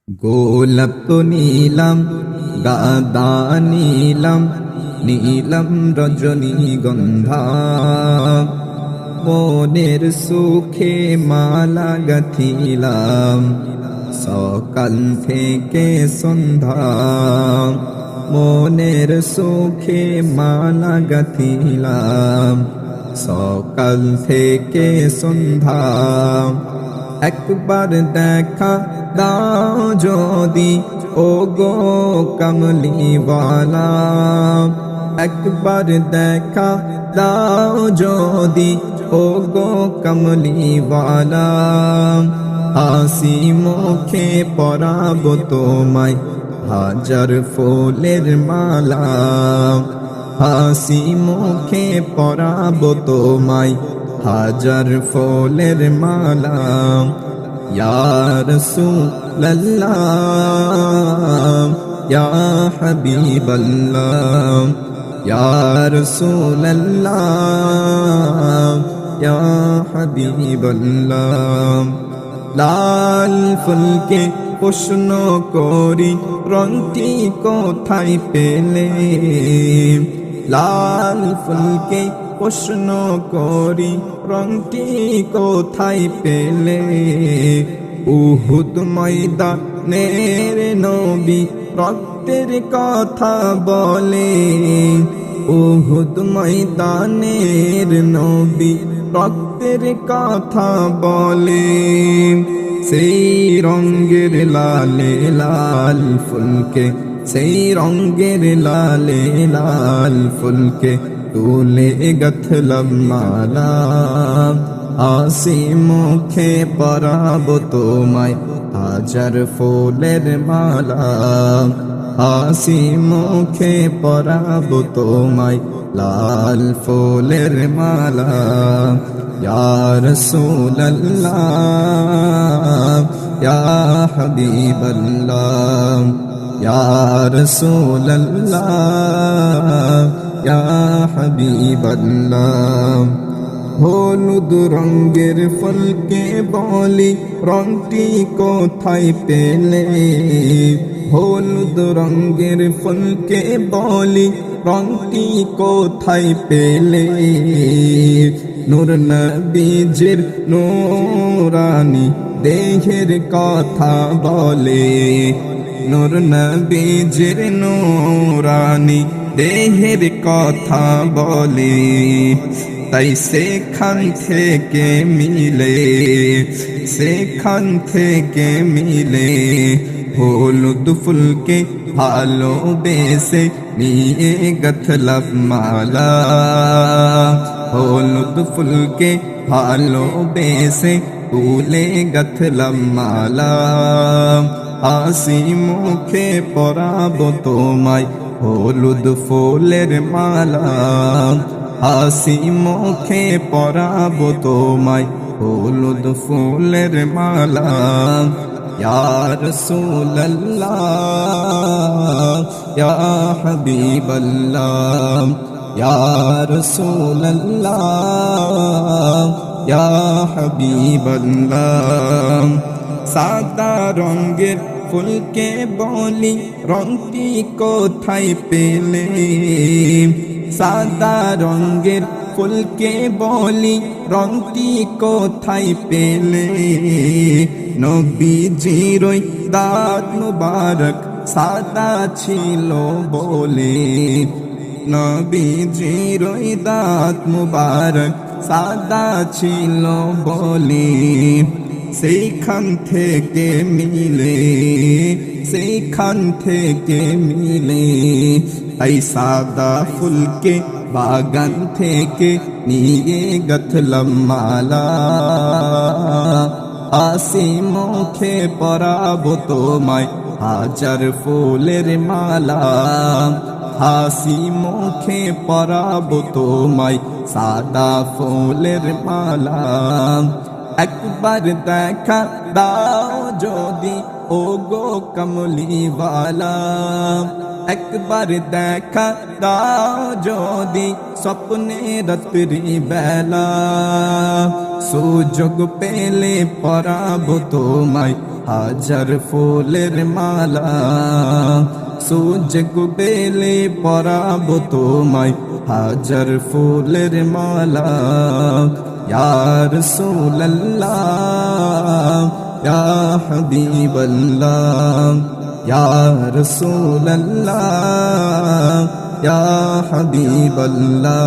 গোলাপ নীলাম গাদা নীলাম নীলাম রজনীগন্ধা মনের সুখে মালা গাঁথিলাম সকাল থেকে সন্ধ্যা মনের সুখে মালা গাঁথিলাম সকাল থেকে সন্ধ্যা একবার দেখা দাও যদি ও গো কমলিওয়ালা একবার দেখা দাও যদি ও গো কমলিওয়ালা হাসি মুখে পরাবো তোমায় হাজার ফুলের মালা হাসি মুখে পরাবো তোমায় হাজার ফুলের মালা ইয়া রাসূলুল্লাহ ইয়া হাবিবাল্লাহ ইয়া রাসূলুল্লাহ ইয়া হাবিবাল্লাহ লাল ফুলকে প্রশ্ন করি রংটি কোথায় পেলে লাল ফুলকে প্রশ্ন করি রংটি কোথায় পেলে উহুদ ময়দানের নবী রক্তের কথা বলে উহুদ ময়দানের নবী রক্তের কথা বলে সেই রঙের লালে লাল ফুলকে সেই রঙের লালে লাল ফুলকে তুলে গথলাম মালা হাসি মুখে পরাবো তোমায় হাজার ফুলের মালা হাসি মুখে পরাবো তোমায় লাল ফুলের মালা ইয়া রাসূলুল্লাহ ইয়া হাবিবাল্লাহ ইয়া রাসূলুল্লাহ ইয়া হাবিবাল্লাহ হলুদ রঙের ফুলকে বলি রংটি কোথায় পেলে হলুদ রঙের ফুলকে বলি রংটি কোথায় পেলে নূর নবীজির নূরানি দেহের কথা বলে নূর নবীজির নূরানি দেহের কথা বলে তাই সেখান থেকে মিলে সেখান থেকে মিলে হলুদ ফুলকে ভালোবেসে নিয়ে গথলাম মালা হলুদ ফুলকে ভালোবেসে তুলে গথলাম মালা হাসি মুখে পরাবো তোমায় হলুদ ফুলের মালা হাসি মুখে পরাবো তোমায় হলুদ ফুলের মালা ইয়া রাসূলুল্লাহ ইয়া হাবিবাল্লাহ ইয়া রাসূলুল্লাহ ইয়া হাবিবাল্লাহ সাদা রঙের ফুলকে বলি রংটি কোথায় পেলে সাদা রঙের ফুলকে বলি রংটি কোথায় পেলে নবীজির দাঁত মুবারক সাদা ছিল বলে নবীজির দাঁত মুবারক সাদা ছিল বলে সেইখান থেকে মিলে সেইখান থেকে মিলে তাই সাদা ফুলকে বাগান থেকে নিয়ে গথলাম মালা হাসি মুখে পরাবো তোমায় হাজার ফুলের মালা হাসি মুখে পরাবো তোমায় সাদা ফুলের মালা একবার দেখা দাও যদি ও গো কমলিওয়ালা একবার দেখা দাও যদি স্বপ্নে রাত্রি বেলা সুযোগ পেলে পরাবো তোমায় হাজার ফুলের মালা সূর্য কুবেলে পরাবো তোমায় হাজার ফুলের মালা ইয়া রাসূলুল্লাহ ইয়া হাবিবাল্লাহ ইয়া রাসূলুল্লাহ ইয়া হাবিবাল্লাহ